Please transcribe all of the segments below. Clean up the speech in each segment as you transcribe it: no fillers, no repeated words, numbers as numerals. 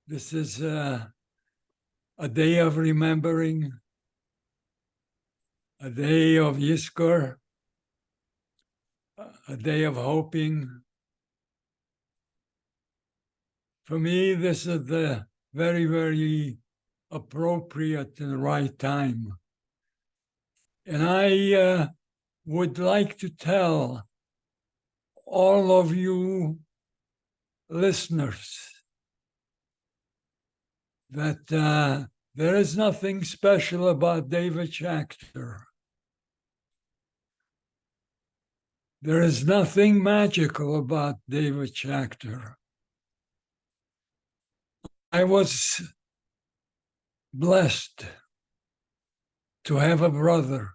This is a day of remembering, a day of Yizkor, a day of hoping. For me, this is the very, very appropriate and right time. And I would like to tell all of you listeners that there is nothing special about David Schaecter. There is nothing magical about David Schaecter. I was blessed to have a brother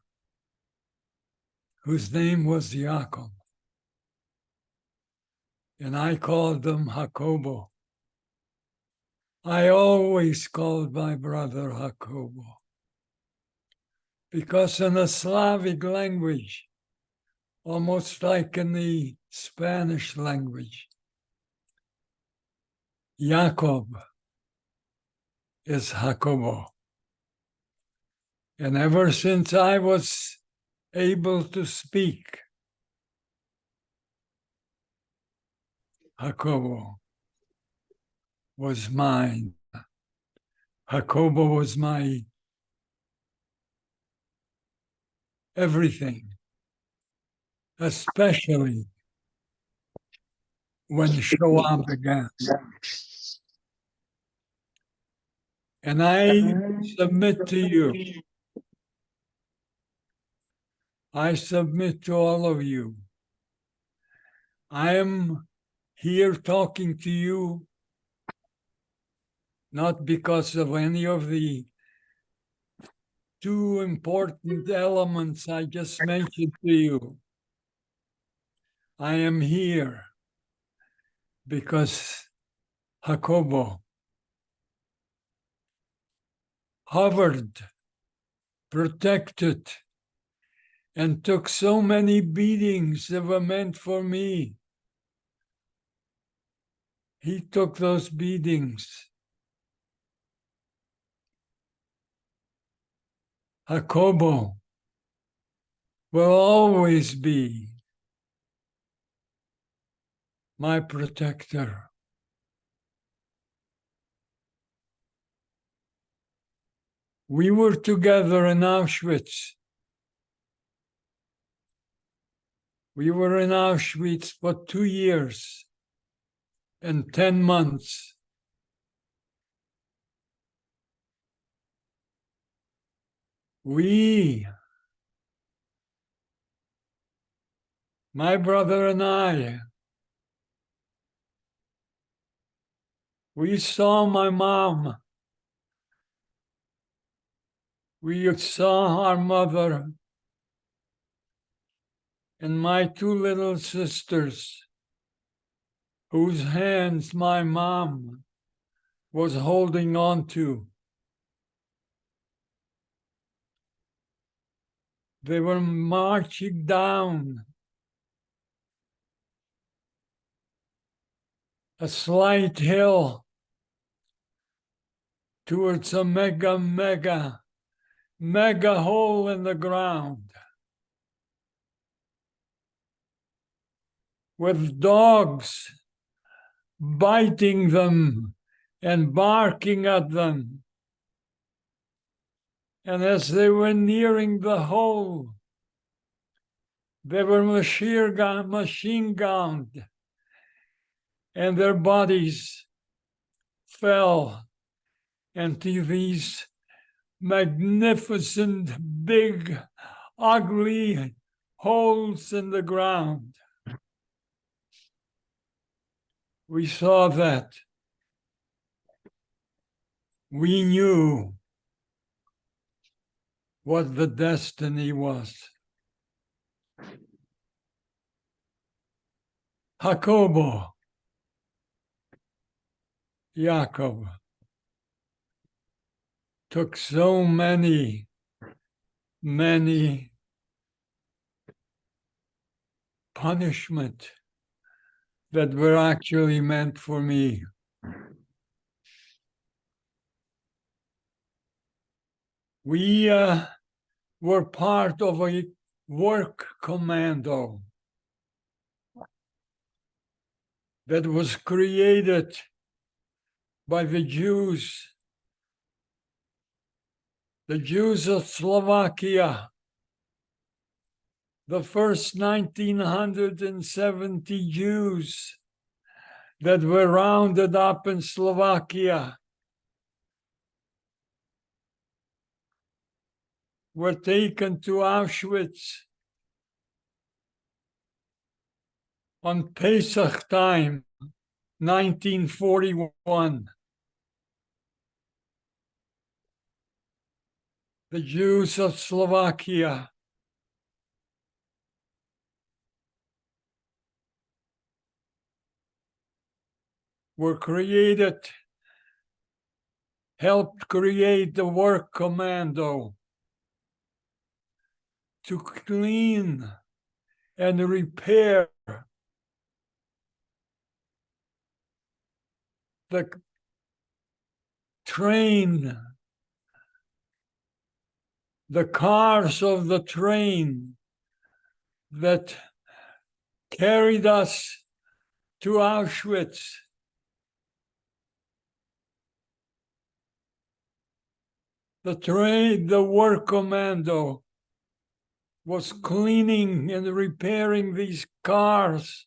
whose name was Yaakov, and I called him Jacobo. I always called my brother Jacobo because in the Slavic language, almost like in the Spanish language, Jacob is Jacobo. And ever since I was able to speak, Jacobo was mine. Jacobo was my everything, especially when Shoah began. And I submit to you, I submit to all of you, I am here talking to you not because of any of the two important elements I just mentioned to you. I am here because Jacobo hovered, protected, and took so many beatings that were meant for me. He took those beatings. Jacobo will always be my protector. We were together in Auschwitz. We were in Auschwitz for 2 years and 10 months. My brother and I, we saw my mom. We saw our mother and my two little sisters, whose hands my mom was holding on to. They were marching down a slight hill towards a mega hole in the ground with dogs biting them and barking at them. And as they were nearing the hole, they were machine gunned, and their bodies fell into these magnificent, big, ugly holes in the ground. We saw that. We knew what the destiny was. Jacobo, Jacob, took so many punishment that were actually meant for me. We were part of a work commando that was created by the Jews of Slovakia, the first 1970 Jews that were rounded up in Slovakia were taken to Auschwitz on Pesach time, 1941. The Jews of Slovakia were helped create the work commando to clean and repair the train, the cars of the train that carried us to Auschwitz. The work commando was cleaning and repairing these cars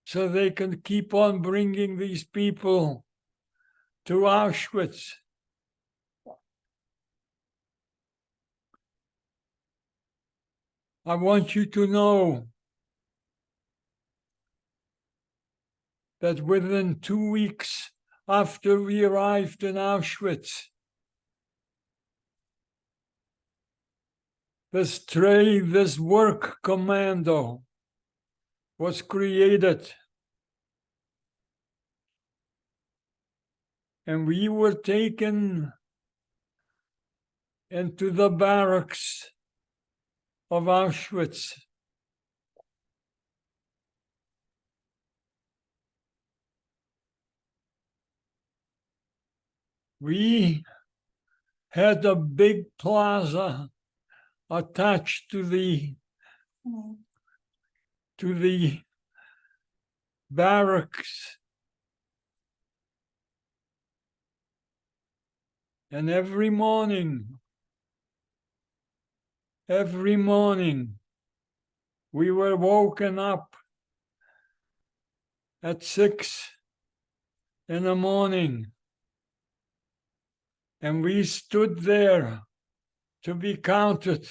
so they can keep on bringing these people to Auschwitz. I want you to know that within 2 weeks after we arrived in Auschwitz, this work commando was created, and we were taken into the barracks of Auschwitz. We had a big plaza attached to the barracks. And every morning, we were woken up at 6 in the morning, and we stood there to be counted.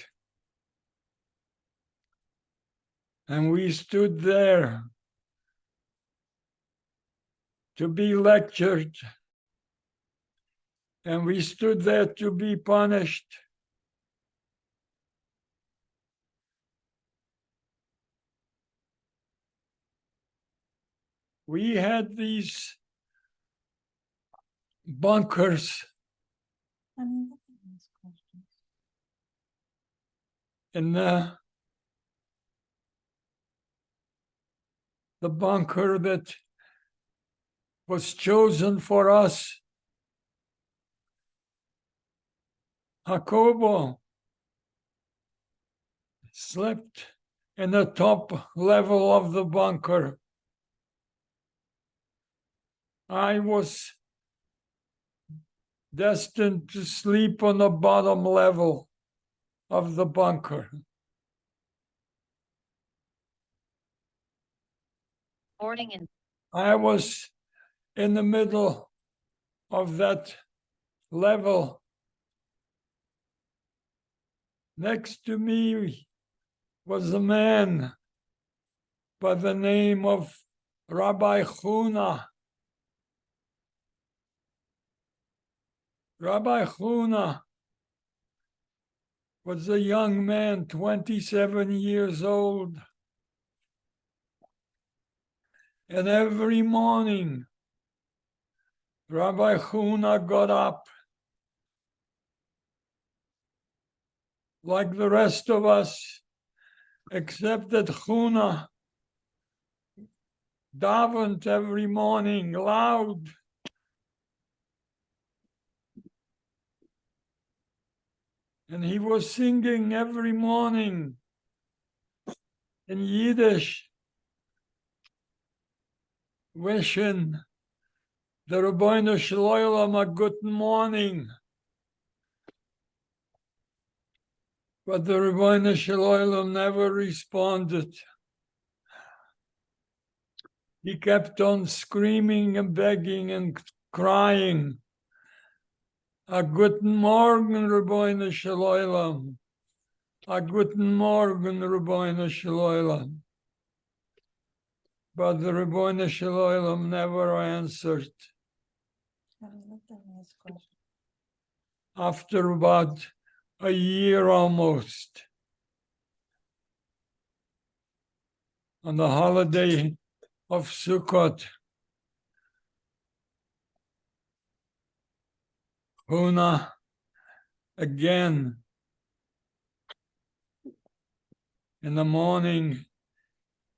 And we stood there to be lectured. And we stood there to be punished. We had these bunkers in the bunker that was chosen for us. Jacobo slept in the top level of the bunker. I was destined to sleep on the bottom level of the bunker. I was in the middle of that level. Next to me was a man by the name of Rabbi Huna. Rabbi Huna was a young man, 27 years old. And every morning, Rabbi Huna got up like the rest of us, except that Huna davened every morning loud. And he was singing every morning in Yiddish, wishing the Ribbono Shel Olam a good morning. But the Ribbono Shel Olam never responded. He kept on screaming and begging and crying. A guten Morgen, Ribbono Shel Olam. A guten Morgen, Ribbono Shel Olam. But the Ribbono Shel Olam never answered. After about a year almost, on the holiday of Sukkot, Huna again in the morning,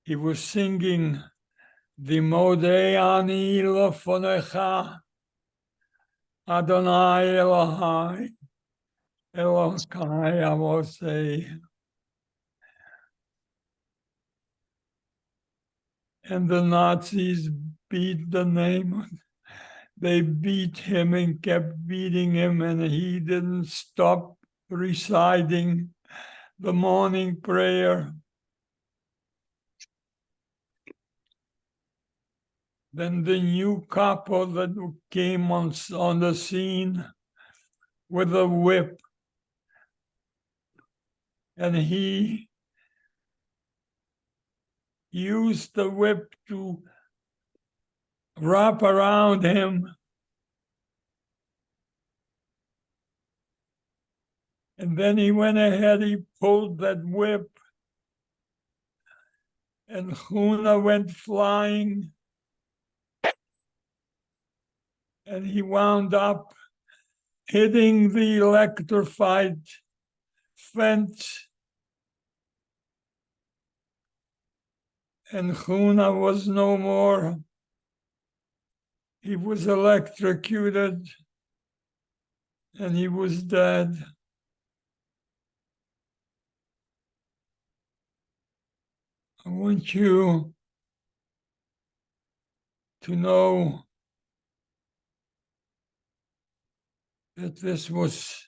he was singing the Modeh Ani Lefonecha Adonai Elohai Elokai Avosei. And the Nazis beat the name. They beat him and kept beating him, and he didn't stop reciting the morning prayer. Then the new couple that came on the scene with a whip, and he used the whip to wrap around him. And then he went ahead, he pulled that whip, and Huna went flying, and he wound up hitting the electrified fence. And Huna was no more. He was electrocuted, and he was dead. I want you to know that this was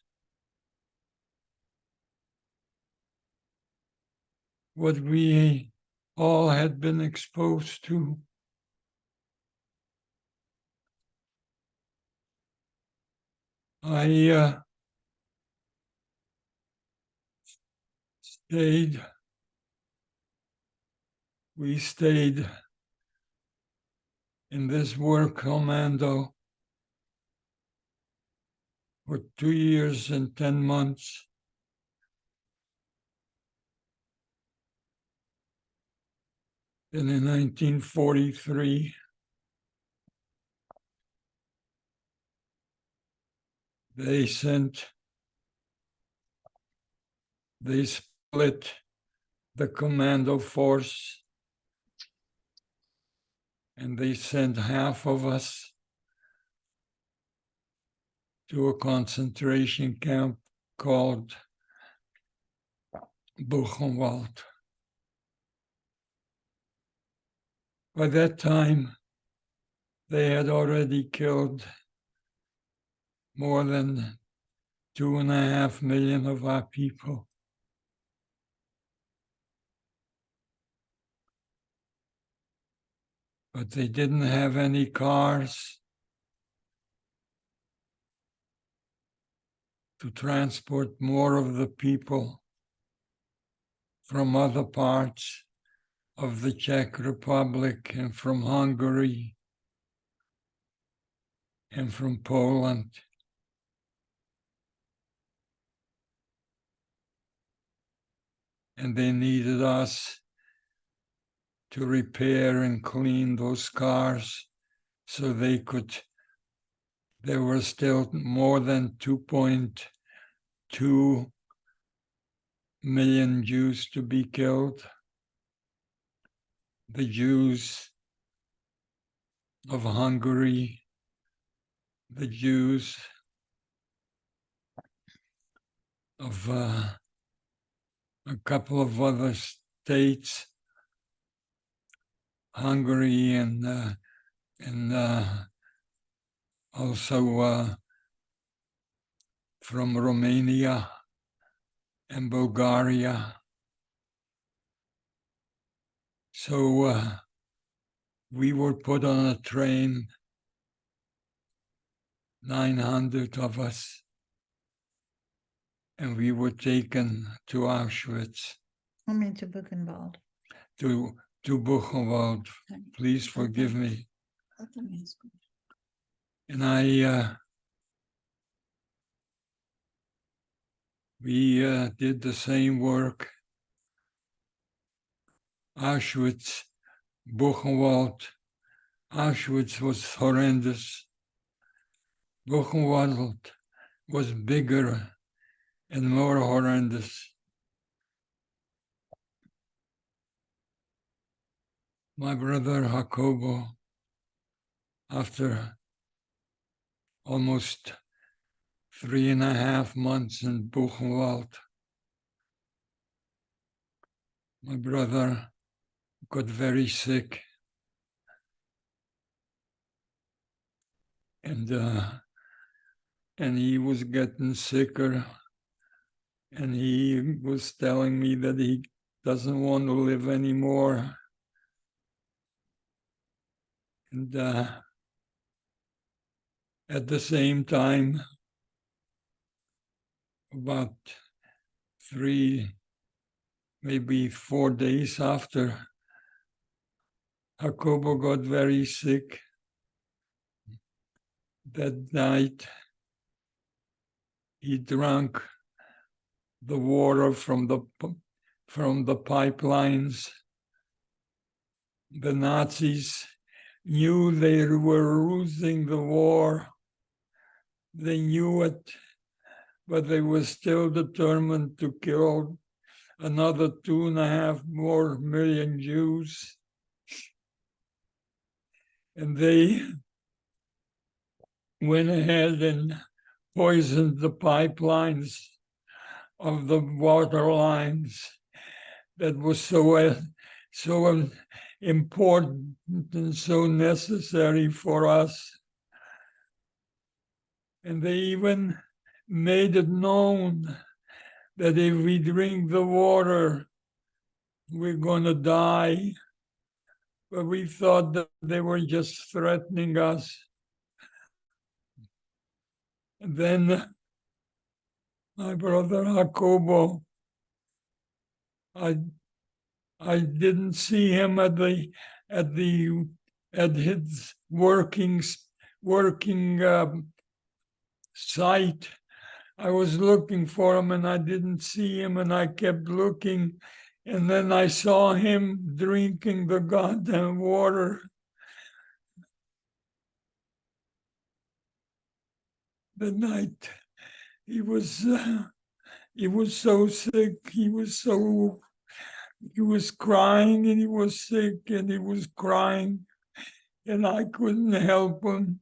what we all had been exposed to. I we stayed in this war commando for 2 years and 10 months. And in 1943, they split the commando force, and they sent half of us to a concentration camp called Buchenwald. By that time, they had already killed more than 2.5 million of our people. But they didn't have any cars to transport more of the people from other parts of the Czech Republic and from Hungary and from Poland. And they needed us to repair and clean those cars so there were still more than 2.2 million Jews to be killed. The Jews of Hungary, the Jews of a couple of other states, Hungary and also from Romania and Bulgaria. So we were put on a train, 900 of us, and we were taken to Auschwitz, I mean to Buchenwald. to Buchenwald. Please forgive me. And we did the same work. Auschwitz, Buchenwald. Auschwitz was horrendous. Buchenwald was bigger and more horrendous. My brother Jacobo, after almost 3.5 months in Buchenwald, my brother got very sick. And he was getting sicker. And he was telling me that he doesn't want to live anymore. And at the same time, about 3, maybe 4 days after, Jacobo got very sick. That night, he drank the water from the pipelines. The Nazis knew they were losing the war. They knew it, but they were still determined to kill another 2.5 more million Jews. And they went ahead and poisoned the pipelines of the water lines that was so important and so necessary for us. And they even made it known that if we drink the water, we're going to die. But we thought that they were just threatening us. And then my brother Jacobo, I didn't see him at his working site. I was looking for him and I didn't see him, and I kept looking, and then I saw him drinking the goddamn water. The night he was so sick. He was crying, and he was sick, and he was crying, and I couldn't help him.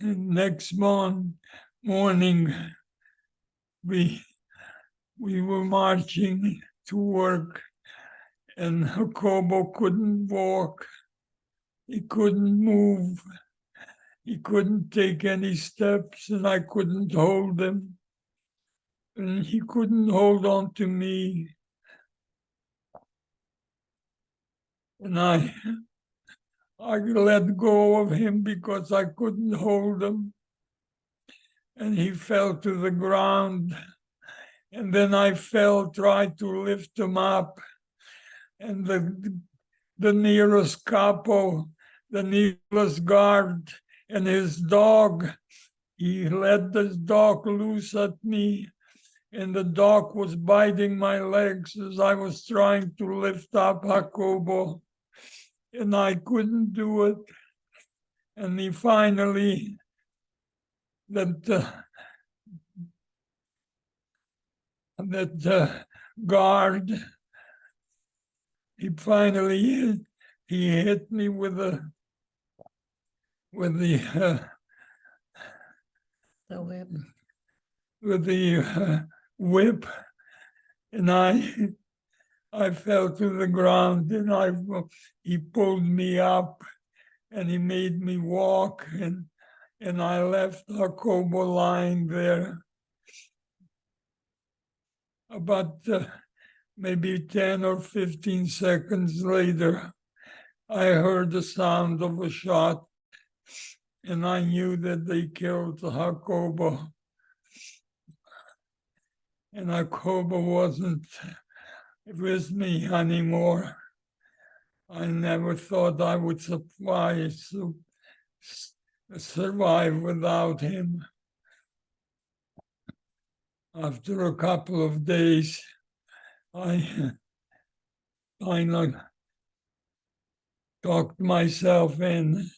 And next morning, we were marching to work, and Jacobo couldn't walk. He couldn't move. He couldn't take any steps, and I couldn't hold him. And he couldn't hold on to me. And I let go of him because I couldn't hold him. And he fell to the ground. And then I tried to lift him up. And the nearest capo, the nearest guard, and his dog, he let this dog loose at me. And the dog was biting my legs as I was trying to lift up Jacobo. And I couldn't do it. And he finally, that guard, he finally hit me with the whip. with the whip, and I fell to the ground, and he pulled me up, and he made me walk, and I left Jacobo lying there. About maybe 10 or 15 seconds later, I heard the sound of a shot, and I knew that they killed Jacobo. And Jacobo wasn't with me anymore. I never thought I would survive without him. After a couple of days, I finally talked myself in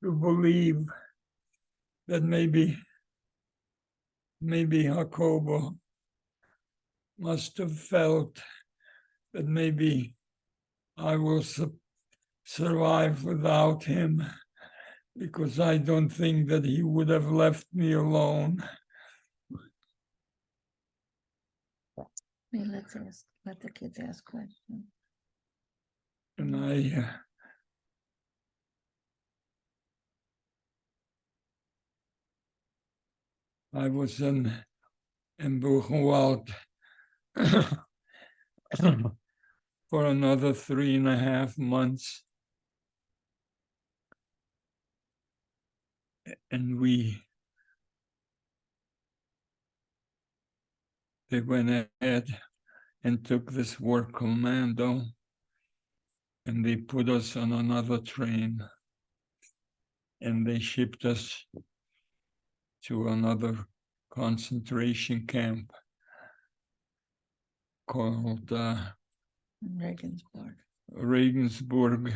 to believe that maybe Jacobo must have felt that maybe I will survive without him, because I don't think that he would have left me alone. Let the kids ask questions. And I was in Buchenwald for another 3.5 months. And they went ahead and took this war commando, and they put us on another train, and they shipped us to another concentration camp called Regensburg,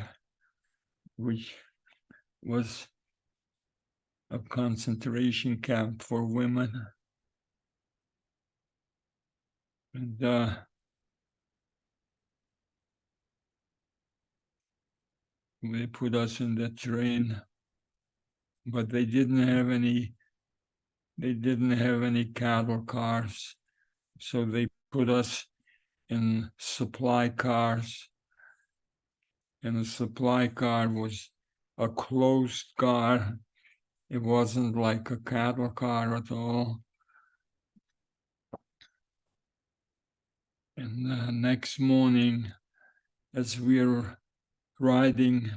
which was a concentration camp for women. And they put us in the train, but they didn't have any cattle cars, so they put us in supply cars, and the supply car was a closed car. It wasn't like a cattle car at all. And the next morning, as we were riding,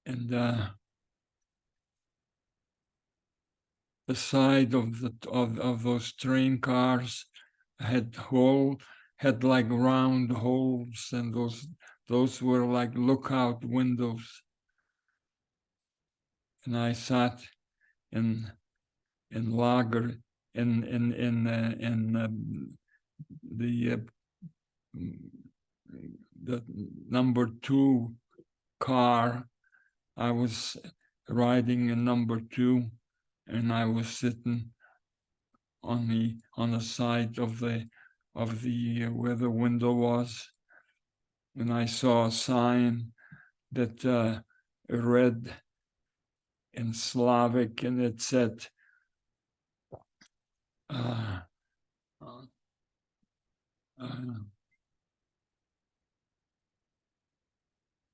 and the side of those train cars had like round holes, and those were like lookout windows. And I sat in lager in the number 2 car. I was riding in number 2, and I was sitting on the side of the where the window was, and I saw a sign that read in Slavic, and it said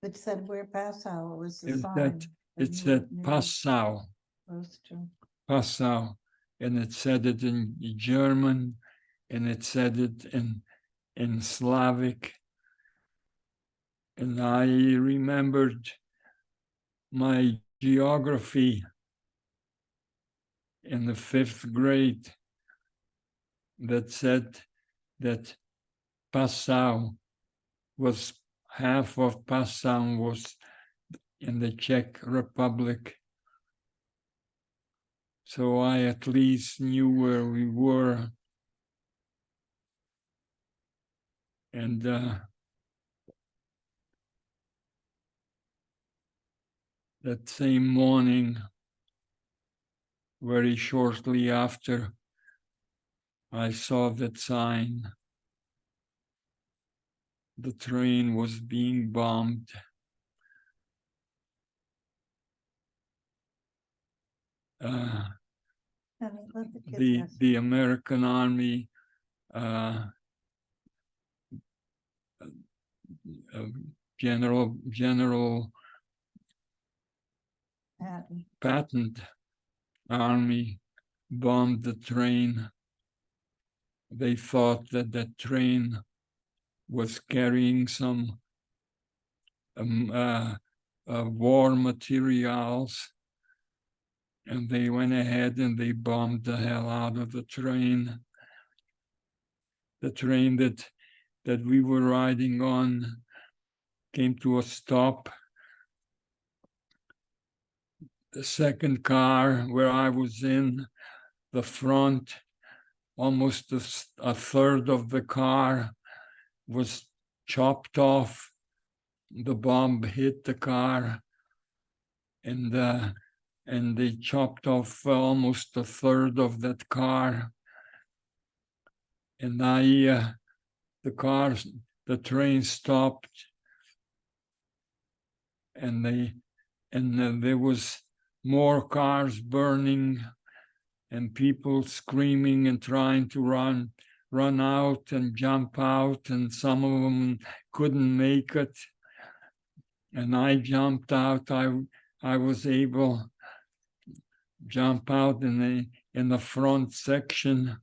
It said where Passau was the it sign. said Passau. Those two. Passau, and it said it in German, and it said it in Slavic. And I remembered my geography in the 5th grade that said that half of Passau was in the Czech Republic. So I at least knew where we were. And that same morning, very shortly after, I saw that sign. The train was being bombed. Honey, let the kids rest. the American Army General Patton Army bombed the train. They thought that that train was carrying some war materials, and they went ahead and they bombed the hell out of the train. The train that we were riding on came to a stop. The second car where I was in, the front, almost a third of the car was chopped off. The bomb hit the car, and they chopped off almost a third of that car. And the train stopped, and there was more cars burning, and people screaming and trying to run out and jump out, and some of them couldn't make it. And I jumped out. I was able to jump out in the front section,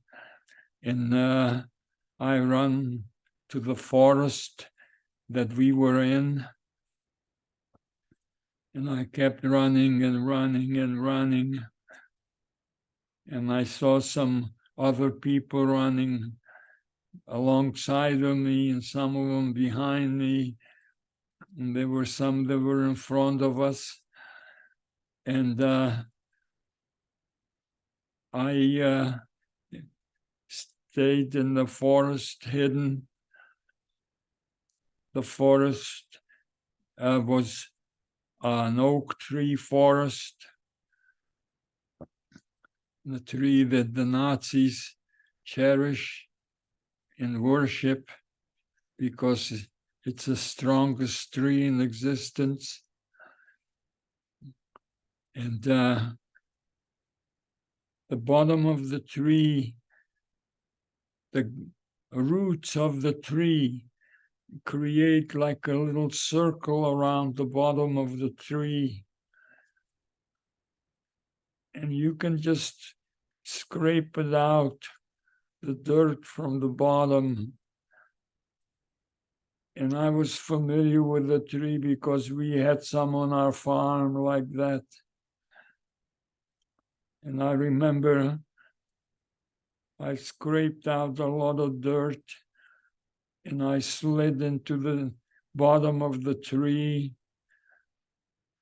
and I ran to the forest that we were in, and I kept running and running and running, and I saw some other people running alongside of me, and some of them behind me, and there were some that were in front of us, and I stayed in the forest, hidden. The forest was an oak tree forest, the tree that the Nazis cherish and worship because it's the strongest tree in existence. And the bottom of the tree, the roots of the tree create like a little circle around the bottom of the tree. And you can just scrape it out, the dirt from the bottom. And I was familiar with the tree because we had some on our farm like that. And I remember I scraped out a lot of dirt, and I slid into the bottom of the tree.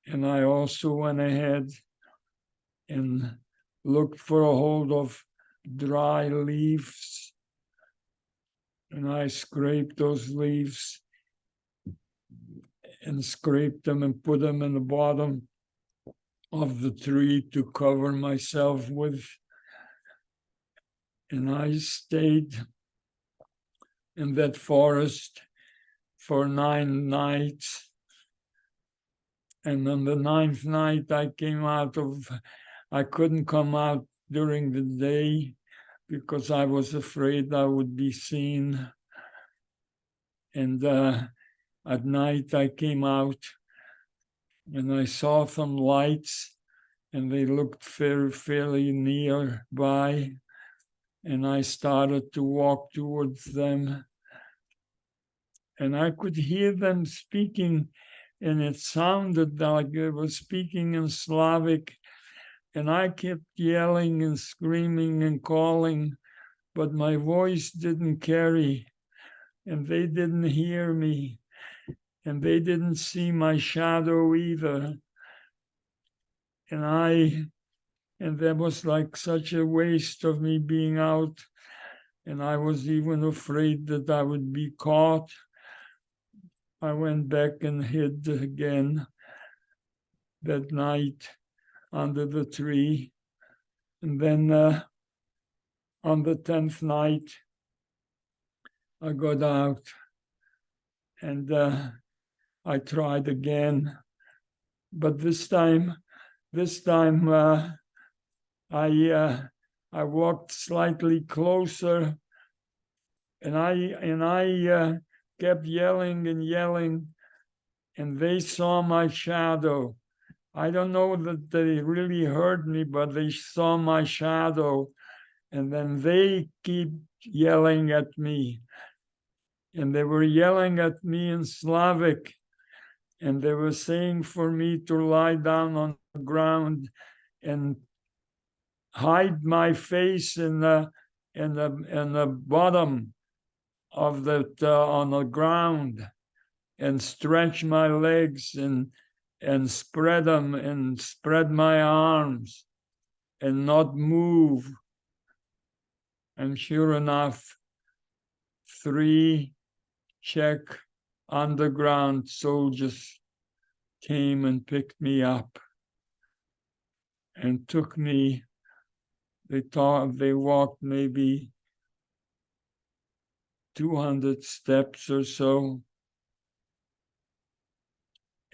And I also went ahead and looked for a hold of dry leaves. And I scraped those leaves and scraped them and put them in the bottom of the tree to cover myself with. And I stayed in that forest for 9 nights. And on the 9th night, I couldn't come out during the day because I was afraid I would be seen. And at night I came out and I saw some lights, and they looked fairly nearby. And I started to walk towards them. And I could hear them speaking, and it sounded like they were speaking in Slavic. And I kept yelling and screaming and calling, but my voice didn't carry, and they didn't hear me, and they didn't see my shadow either. And that was like such a waste of me being out, and I was even afraid that I would be caught. I went back and hid again that night under the tree. And then on the 10th night, I got out, and I tried again. But this time I I walked slightly closer, and I kept yelling and yelling, and they saw my shadow. I don't know that they really heard me, but they saw my shadow, and then they keep yelling at me. And they were yelling at me in Slavic, and they were saying for me to lie down on the ground and hide my face in the bottom of on the ground, and stretch my legs and spread them and spread my arms and not move. And sure enough, 3 Czech underground soldiers came and picked me up and took me. They walked maybe 200 steps or so,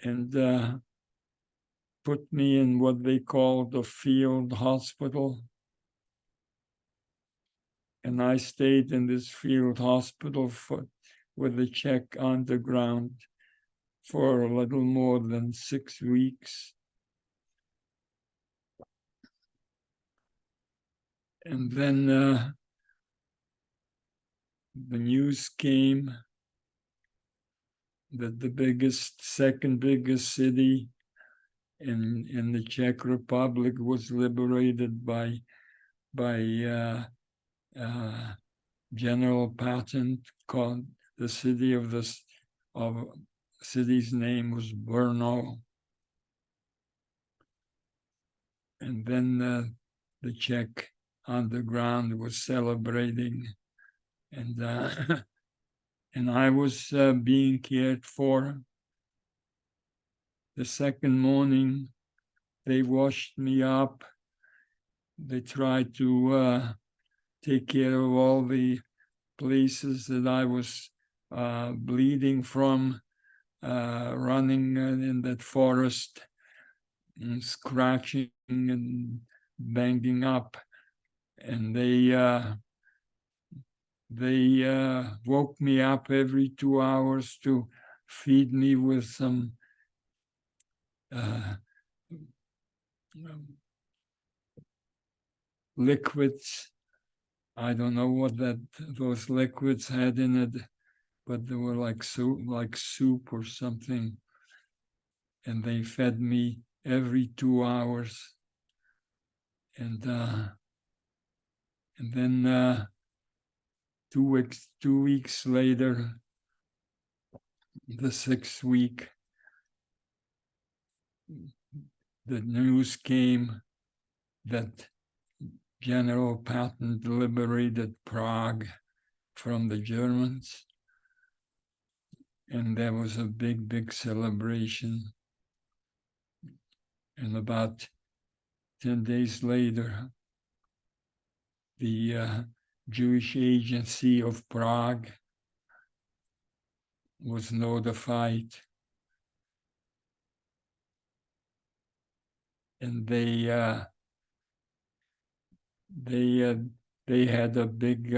and put me in what they called the field hospital. And I stayed in this field hospital with the Czech underground for a little more than 6 weeks. And then the news came that the second biggest city in the Czech Republic was liberated by General Patton. Called the city's name was Brno. And then the Czech underground was celebrating, and and I was being cared for. The second morning, they washed me up. They tried to take care of all the places that I was bleeding from, running in that forest and scratching and banging up. And they woke me up every 2 hours to feed me with some liquids. I don't know what those liquids had in it, but they were like soup or something. And they fed me every 2 hours. And then 2 weeks later, the 6th week, the news came that General Patton liberated Prague from the Germans. And there was a big celebration. And about 10 days later, the Jewish Agency of Prague was notified, and they had a big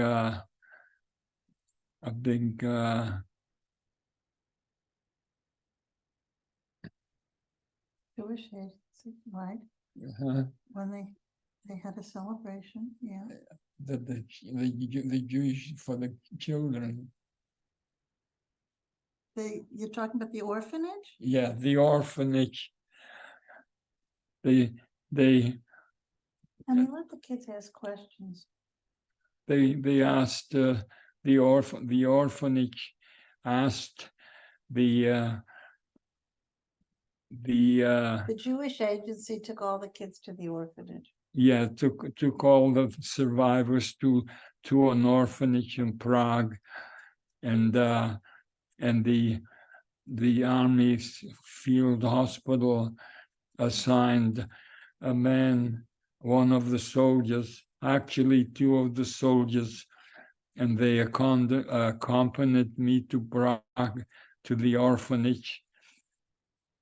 Jewish agency, right? When they had a celebration, yeah. the Jewish for the children. You're talking about the orphanage? Yeah, the orphanage. They And you let the kids ask questions. They asked the orphanage asked the Jewish agency took all the kids to the orphanage. Yeah, took all the survivors to an orphanage in Prague, and the Army's field hospital assigned a man, one of the soldiers, actually 2 of the soldiers, and they accompanied me to Prague, to the orphanage.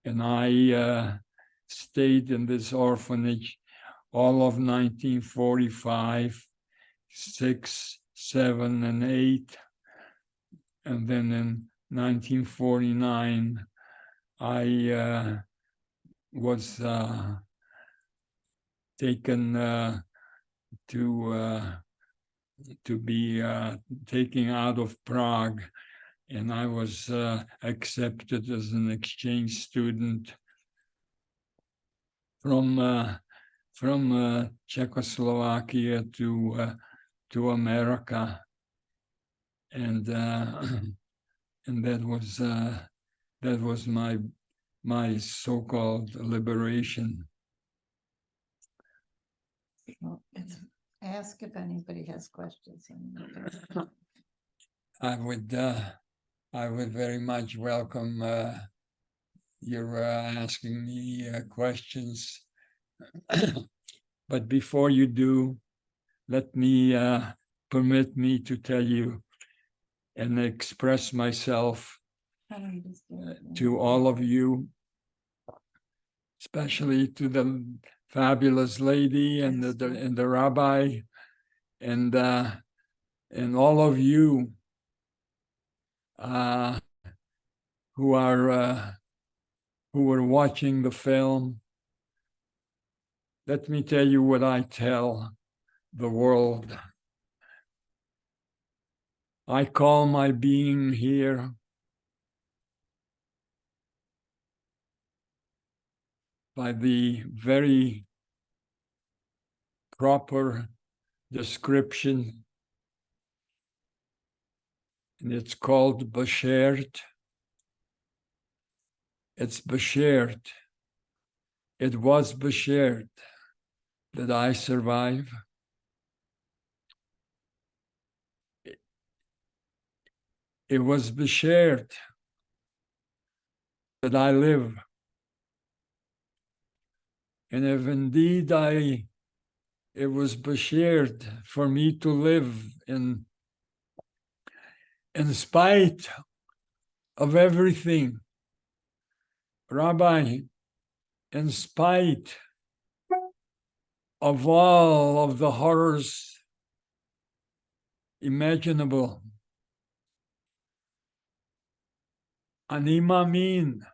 And I stayed in this orphanage all of 1945, 6, 7, and 8. And then in 1949, I was taken to be taken out of Prague, and I was accepted as an exchange student from Czechoslovakia to America, and that was my so-called liberation. Well, ask if anybody has questions. I would very much welcome your asking me questions. But before you do, let me permit me to tell you and express myself to all of you, especially to the fabulous lady and the rabbi and all of you who were watching the film. Let me tell you what I tell the world. I call my being here by the very proper description, and it's called Beshert. It's Beshert. It was Beshert that I survive. It was Beshert that I live. And if indeed it was Beshert for me to live in spite of everything, Rabbi, in spite of all of the horrors imaginable, Ani Mamin,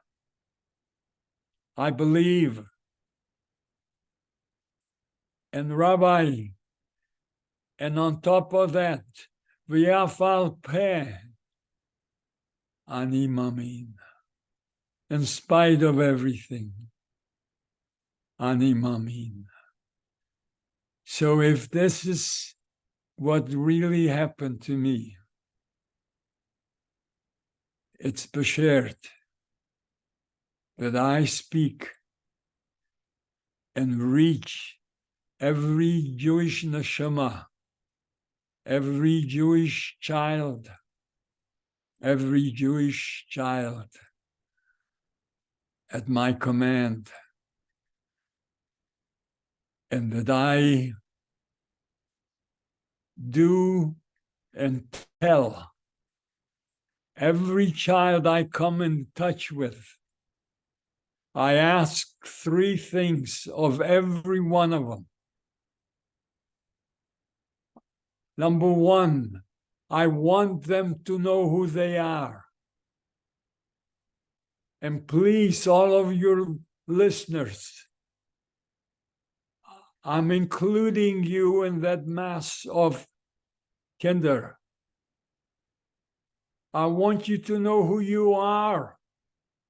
I believe. And Rabbi, and on top of that, V'yafal peh, Ani Mamin. In spite of everything, Ani Mamin. So if this is what really happened to me, it's Beshert that I speak and reach every Jewish neshama, every Jewish child, every Jewish child at my command, and that I do and tell every child I come in touch with. I ask 3 things of every one of them. Number 1, I want them to know who they are. And please, all of your listeners, I'm including you in that mass of kinder. I want you to know who you are.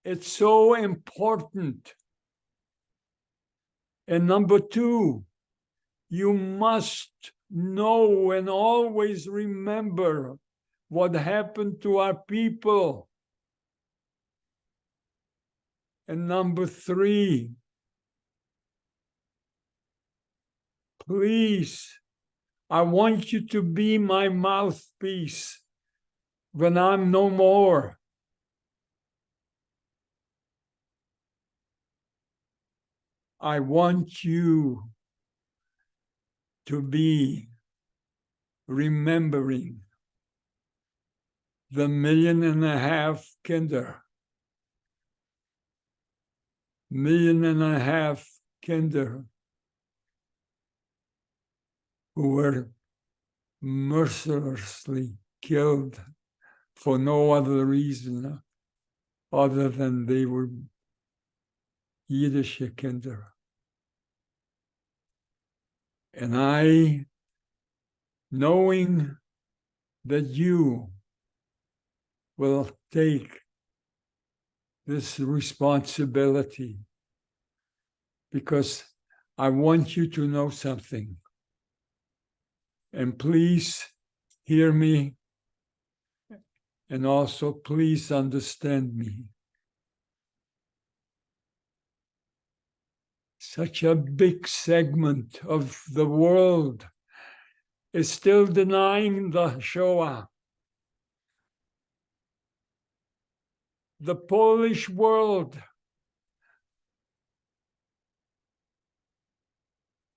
It's so important. And number 2, you must know and always remember what happened to our people. And number 3, please, I want you to be my mouthpiece when I'm no more. I want you to be remembering the 1.5 million kinder. 1.5 million kinder who were mercilessly killed for no other reason other than they were Yiddish Kinder. And I, knowing that you will take this responsibility, because I want you to know something. And please hear me, and also please understand me. Such a big segment of the world is still denying the Shoah. The Polish world,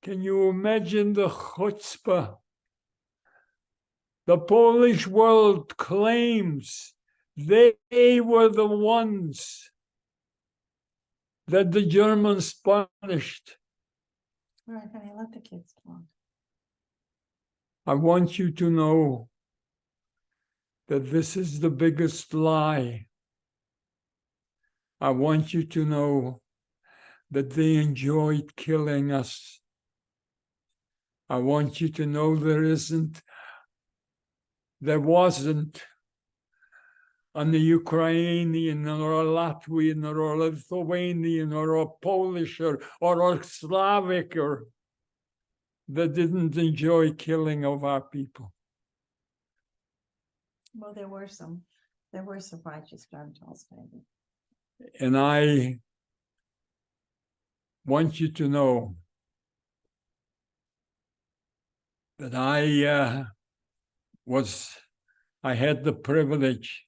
can you imagine the chutzpah? The Polish world claims they were the ones that the Germans punished. All right, honey, let the kids talk. I want you to know that this is the biggest lie. I want you to know that they enjoyed killing us. I want you to know there wasn't an Ukrainian or a Latvian or a Lithuanian or a Polish or a Slavic that didn't enjoy killing of our people. Well, there were some righteous Gentiles, maybe. And I want you to know that I had the privilege,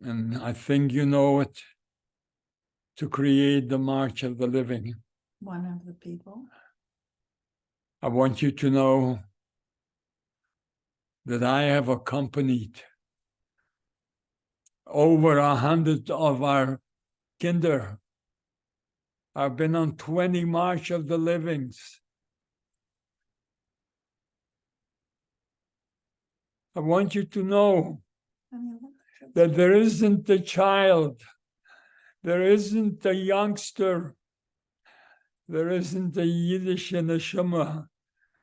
and I think you know it, to create the March of the Living. One of the people. I want you to know that I have accompanied over 100 of our kinder. I've been on 20 March of the Livings. I want you to know that there isn't a child, there isn't a youngster, there isn't a Yiddish neshama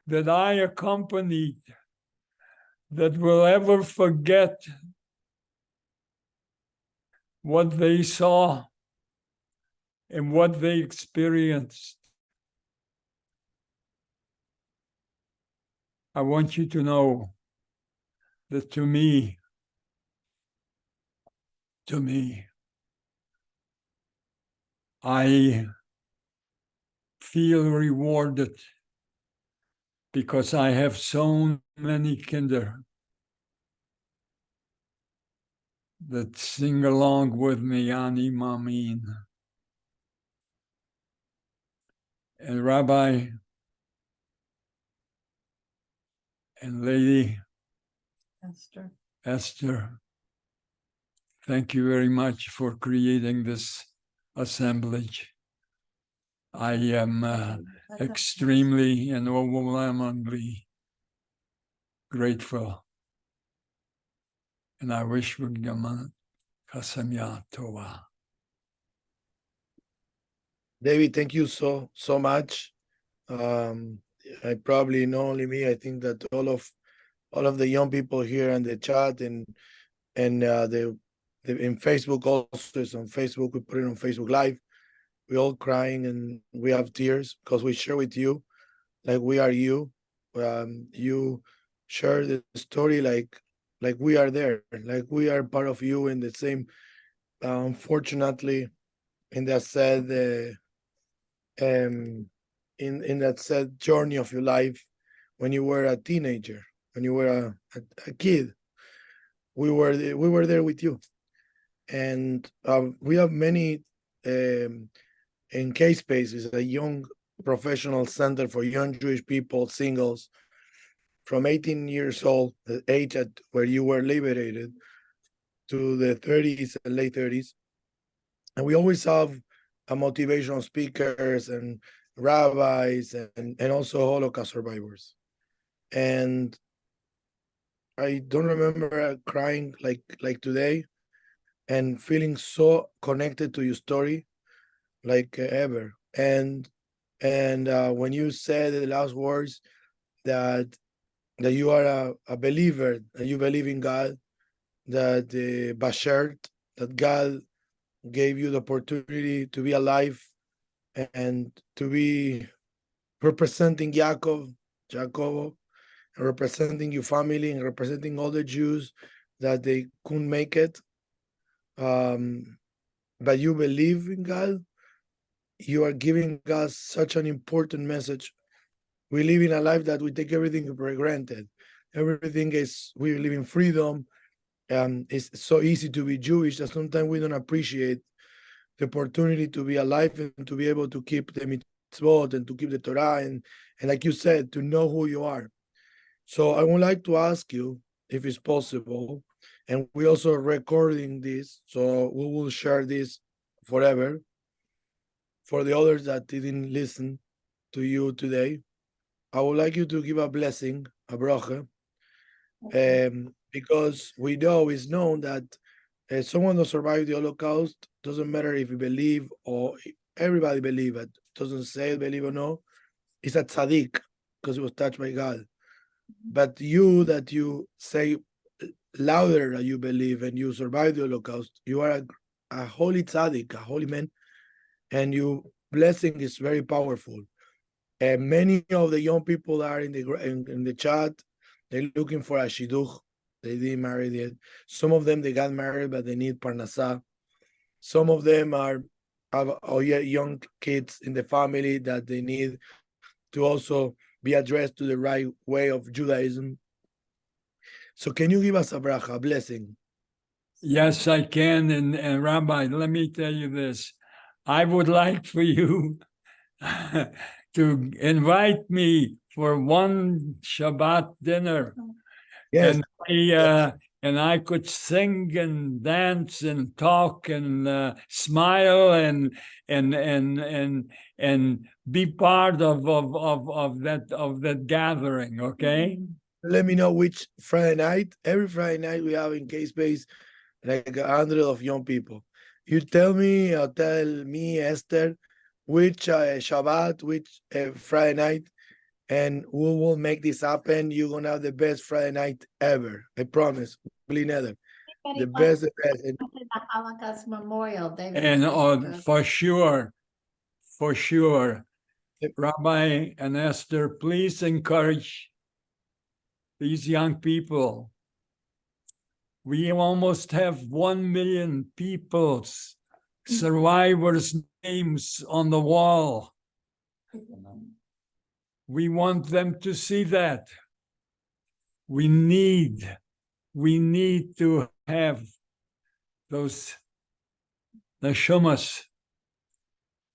that I accompanied that will ever forget what they saw and what they experienced. I want you to know that to me, I feel rewarded because I have so many kinder that sing along with me, Ani Mamin. And Rabbi and Lady Esther, thank you very much for creating this assemblage. I am extremely and overwhelmingly grateful. And I wish we Gaman Kasamya Tova. David, thank you so much. I probably not only me. I think that all of the young people here in the chat and the in Facebook also is on Facebook. We put it on Facebook Live. We're all crying and we have tears because we share with you, like we are you. You share the story like we are there, like we are part of you in the same. Unfortunately, in that sad in that sad journey of your life, when you were a teenager, when you were a kid, we were there with you, and we have many in K-Space is a young professional center for young Jewish people, singles, from 18 years old, the age at where you were liberated, to the 30s and late 30s. And we always have motivational speakers and rabbis, and also Holocaust survivors. And I don't remember crying like today and feeling so connected to your story like ever. And when you said the last words that you are a believer, that you believe in God, that Bashert, that God gave you the opportunity to be alive and to be representing Jacobo, and representing your family and representing all the Jews that they couldn't make it. But you believe in God. You are giving us such an important message. We live in a life that we take everything for granted. Everything is, we live in freedom. It's so easy to be Jewish that sometimes we don't appreciate the opportunity to be alive and to be able to keep the mitzvot and to keep the Torah and like you said, to know who you are. So I would like to ask you if it's possible, and we also recording this, so we will share this forever for the others that didn't listen to you today. I would like you to give a blessing, a bracha, because we know it's known that someone that survived the Holocaust, doesn't matter if you believe or everybody believe it, doesn't say believe or no, it's a tzaddik because it was touched by God. But you, that you say louder that you believe and you survive the Holocaust, you are a holy tzaddik, a holy man, and your blessing is very powerful. And many of the young people are in the chat, they're looking for a shidduch. They didn't marry yet. Some of them, they got married, but they need parnasah. Some of them have young kids in the family that they need to also be addressed to the right way of Judaism. So can you give us a bracha, a blessing? Yes, I can. And Rabbi, let me tell you this. I would like for you to invite me for one Shabbat dinner. Yes. And I could sing and dance and talk and smile and be part of that gathering. Okay. Let me know which Friday night. Every Friday night we have in K-Space like 100 of young people. You tell me, or tell me, Esther, which Shabbat, which Friday night, and we will make this happen. You're gonna have the best Friday night ever. I promise. Bli neder. The best, the best. The Holocaust Memorial. And for sure, Rabbi and Esther, please encourage these young people. We almost have 1 million people's survivors' names on the wall. We want them to see that. We need to have those neshamas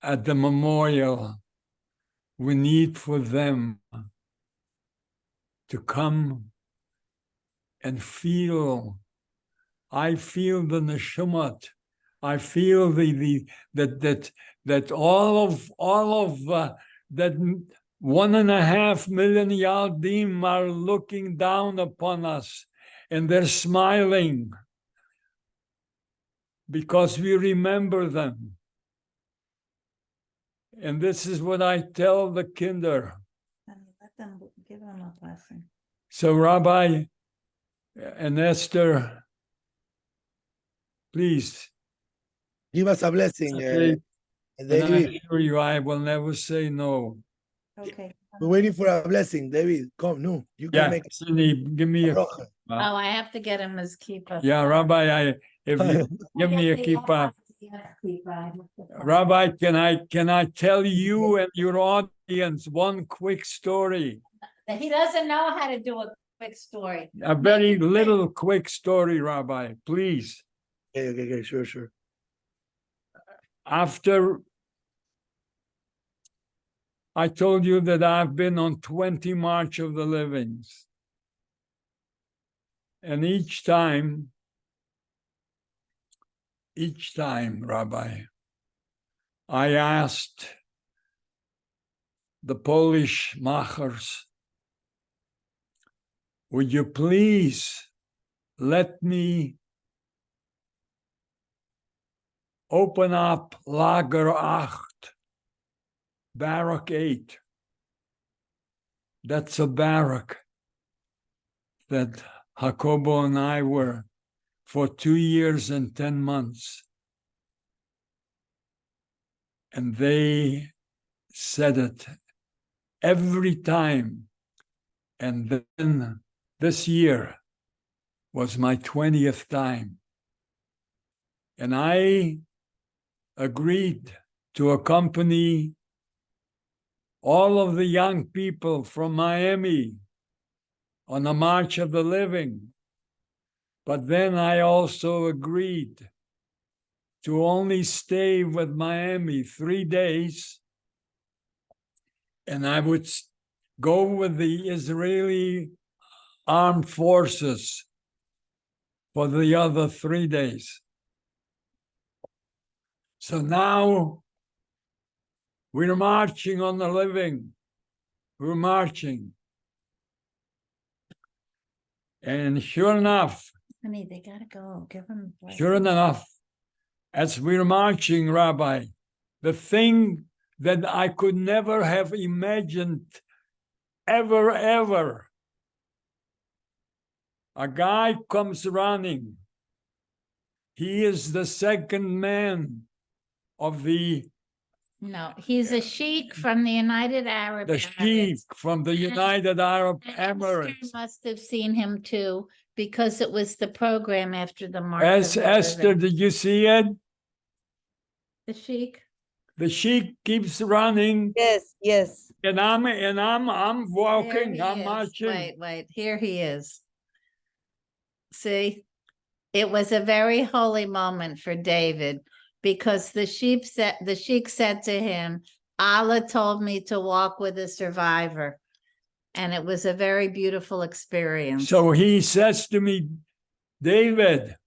at the memorial. We need for them to come and feel. I feel the neshamat. I feel that all of that 1.5 million Yaldim are looking down upon us, and they're smiling because we remember them. And this is what I tell the kinder. Let them give them a blessing. So Rabbi and Esther, please. Give us a blessing, Okay. And I David. assure you, I will never say no. Okay. We're waiting for a blessing, David. Come, no, you can Yeah, make it. Cindy, give me a. bracha. Oh, I have to get him his kippah. Yeah, Rabbi, if you give me a kippah. Rabbi, can I tell you and your audience one quick story? He doesn't know how to do a quick story. A very little quick story, Rabbi, please. Okay, sure. After I told you that I've been on 20 March of the Livings. And each time, Rabbi, I asked the Polish machers, would you please let me open up Lager 8, Barrack 8. That's a barrack that Jacobo and I were for 2 years and 10 months. And they said it every time. And then this year was my 20th time. And I agreed to accompany all of the young people from Miami on the March of the Living. But then I also agreed to only stay with Miami 3 days, and I would go with the Israeli armed forces for the other 3 days. So now we're marching on the Living. We're marching. And sure enough, Honey, they gotta go. Give them. sure enough, as we're marching, Rabbi, the thing that I could never have imagined ever, a guy comes running. He is the second man of No, he's a sheik from the United Arab the Emirates. sheik from the United Arab And Esther Emirates. must have seen him too, because it was the program after the March of As the Esther, Living. did you see it? The sheik. The sheik keeps running, Yes, yes. and I'm There walking, he I'm is. marching. Wait, here he is. See, it was a very holy moment for David, because the sheik said to him, Allah told me to walk with a survivor. And it was a very beautiful experience. So he says to me, David,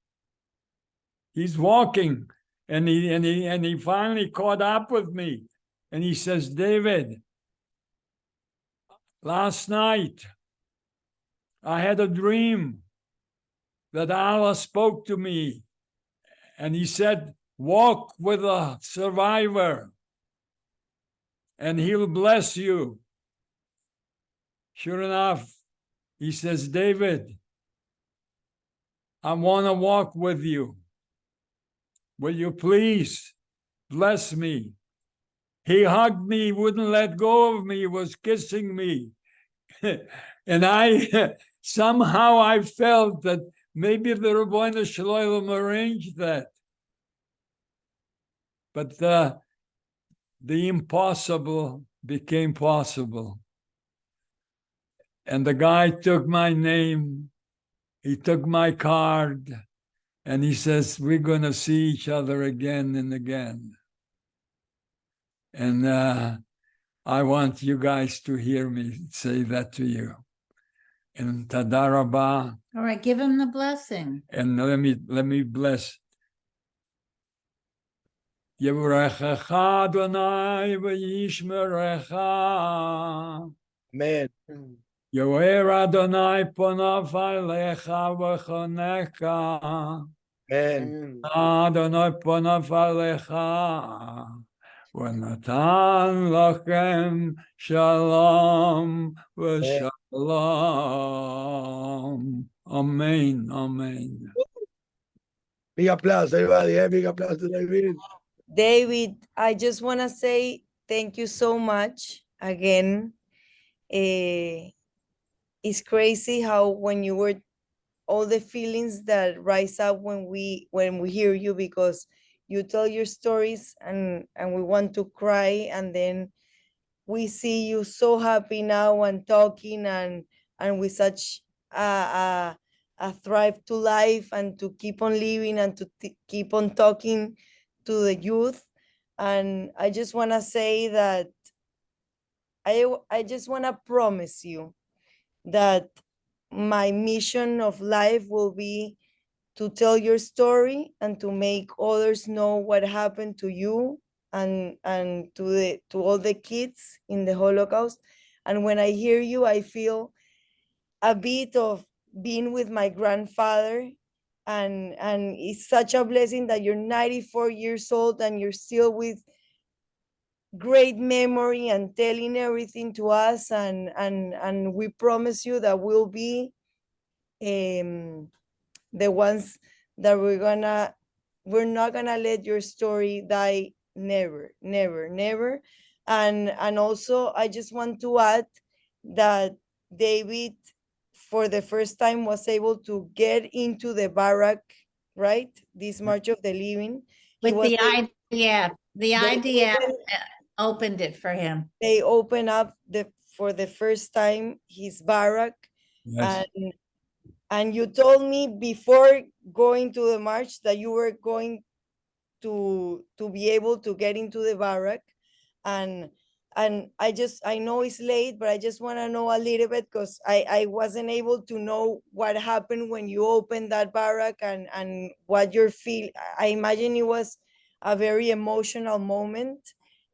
he's walking, and he finally caught up with me, and he says, David, last night I had a dream that Allah spoke to me, and he said, walk with a survivor, and he'll bless you. Sure enough, he says, David, I want to walk with you. Will you please bless me? He hugged me, wouldn't let go of me, he was kissing me. And I somehow I felt that maybe the Rabbeinu Shalom arranged that. But the impossible became possible. And the guy took my name, he took my card, and he says, we're going to see each other again and again. And I want you guys to hear me say that to you. And Tada Rabah. All right, give him the blessing. And let me bless. Yevrechecha Adonai v'yishmerecha. Amen. Yoer Adonai ponav alecha v'chonecha. Amen. Adonai ponav alecha. V'natan lachem shalom v'shalom. Amen, amen. Big applause, everybody. Big applause to David. David, I just want to say thank you so much again. It's crazy how when you were all the feelings that rise up when we hear you, because you tell your stories and we want to cry, and then we see you so happy now and talking and with such a thrive to life and to keep on living and to keep on talking to the youth. And I just want to say that I just want to promise you that my mission of life will be to tell your story and to make others know what happened to you and to all the kids in the Holocaust. And when I hear you, I feel a bit of being with my grandfather, and it's such a blessing that you're 94 years old and you're still with great memory and telling everything to us, and we promise you that we'll be the ones that we're not gonna let your story die, never, never, never. And also I just want to add that David for the first time was able to get into the barrack, right, this March of the Living. He With was the IDF, the they IDF opened, opened it for him. they opened up for the first time his barrack. Yes. And you told me before going to the march that you were going to be able to get into the barrack. And I know it's late, but I just want to know a little bit, because I wasn't able to know what happened when you opened that barrack, and what your feel. I imagine it was a very emotional moment.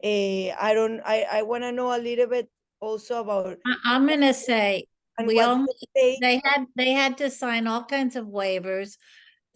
I want to know a little bit also about, I'm gonna say, and we what's only, the state. they had to sign all kinds of waivers.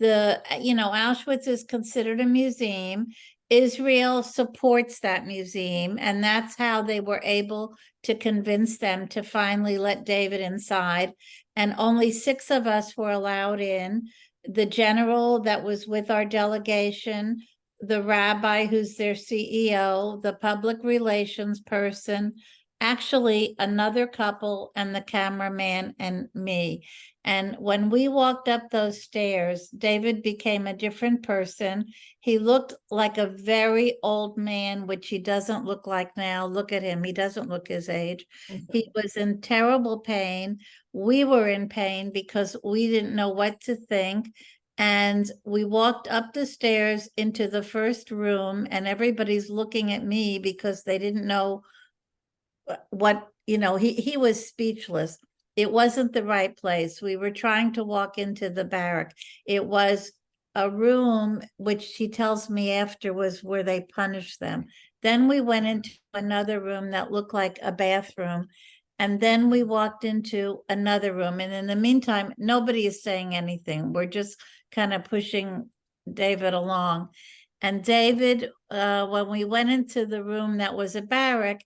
Auschwitz is considered a museum. Israel supports that museum, and that's how they were able to convince them to finally let David inside. And only 6 of us were allowed in. The general that was with our delegation, the rabbi who's their CEO, the public relations person, actually another couple, and the cameraman and me. And when we walked up those stairs, David became a different person. He looked like a very old man, which he doesn't look like now. Look at him. He doesn't look his age. He was in terrible pain. We were in pain because we didn't know what to think. And we walked up the stairs into the first room, and everybody's looking at me because they didn't know what, he was speechless. It wasn't the right place. We were trying to walk into the barrack. It was a room, which she tells me after was where they punished them. Then we went into another room that looked like a bathroom. And then we walked into another room. And in the meantime, nobody is saying anything. We're just kind of pushing David along. And David, when we went into the room that was a barrack,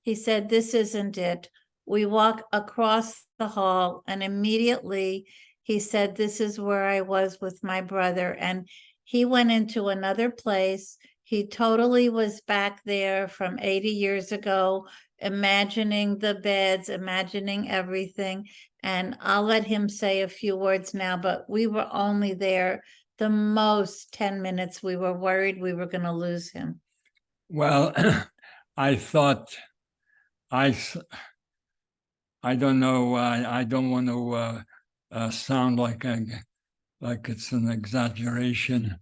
he said, "This isn't it." We walk across the hall, and immediately he said, "This is where I was with my brother." And he went into another place. He totally was back there from 80 years ago, imagining the beds, imagining everything. And I'll let him say a few words now, but we were only there the most 10 minutes. We were worried we were going to lose him. Well, I thought I don't know. I don't want to sound like it's an exaggeration,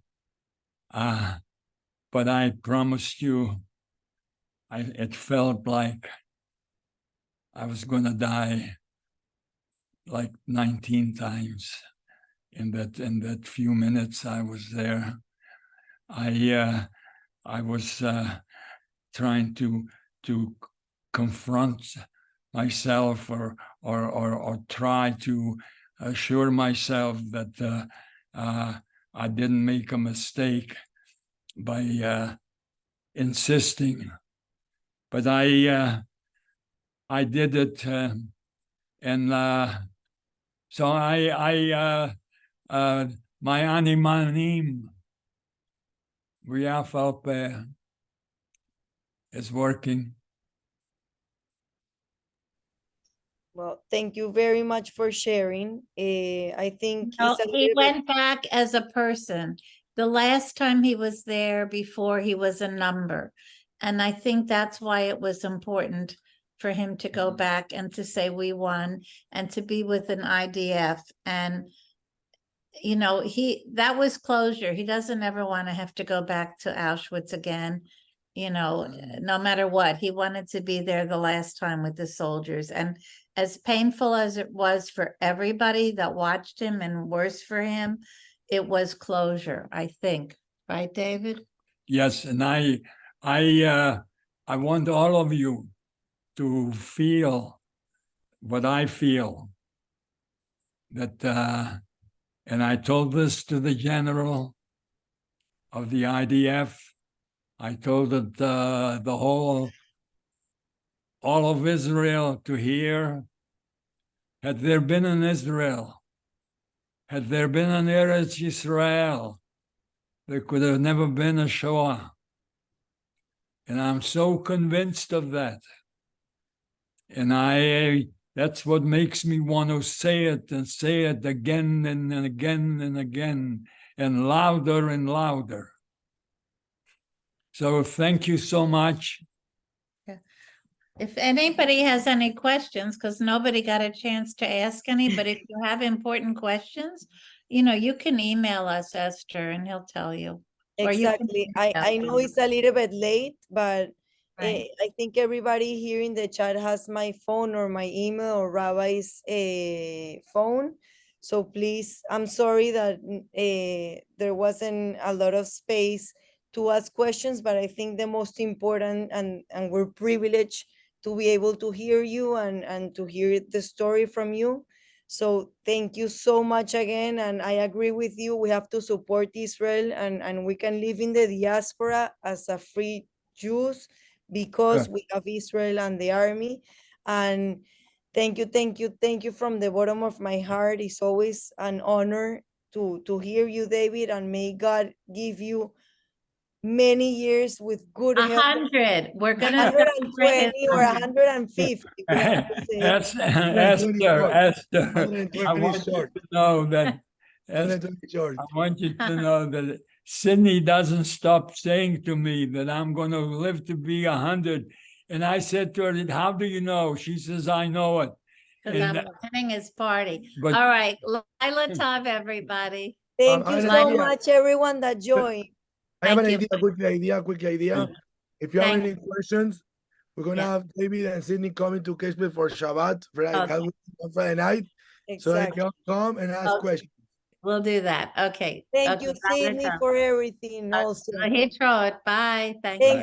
but I promised you. It felt like I was going to die like 19 times in that few minutes I was there. I was trying to confront myself or try to assure myself that I didn't make a mistake by insisting, but I did it, and so my animanim Riafalpe is working. Well, thank you very much for sharing. I think No, it's a he little bit, went back as a person. The last time he was there before, he was a number. And I think that's why it was important for him to go back and to say we won, and to be with an IDF. And that was closure. He doesn't ever want to have to go back to Auschwitz again. No matter what, he wanted to be there the last time with the soldiers. And as painful as it was for everybody that watched him, and worse for him, it was closure, I think. Right, David? Yes, and I I want all of you to feel what I feel. That, and I told this to the general of the IDF. I told it the whole, all of Israel to hear. Had there been an Israel, had there been an Eretz Yisrael, there could have never been a Shoah. And I'm so convinced of that. And that's what makes me want to say it again and again and again, and louder. So thank you so much. If anybody has any questions, because nobody got a chance to ask any, but if you have important questions, you can email us, Esther, and he'll tell you. Or you can Exactly. email I know him. it's a little bit late, but Right. I think everybody here in the chat has my phone or my email or Rabbi's phone. So please, I'm sorry that there wasn't a lot of space to ask questions, but I think the most important, and we're privileged to be able to hear you and to hear the story from you. So thank you so much again. And I agree with you. We have to support Israel, and we can live in the diaspora as a free Jews because we have Israel and the army. And thank you from the bottom of my heart. It's always an honor to hear you, David, and may God give you many years with good health. 100. We're gonna 120 or 150, we have to say. Esther, I 120 want you short. to know that, Esther, 120 short. I want you to know that Sydney doesn't stop saying to me that I'm going to live to be 100. And I said to her, how do you know? She says, I know it. Because I'm And, planning his party. but- All right, Lila Tov, everybody. Thank I you have an so idea. much, everyone that joined. I have an Thank you. quick idea. If you have Thank any questions, we're gonna Yeah. have David and Sydney coming to Kishbe for Shabbat, Okay. on Friday night. So they Exactly. can come and ask Okay. questions. We'll do that. Okay. Thank Okay, you, Lila Sydney, Tov. for everything also. Bye. Thank Thank you.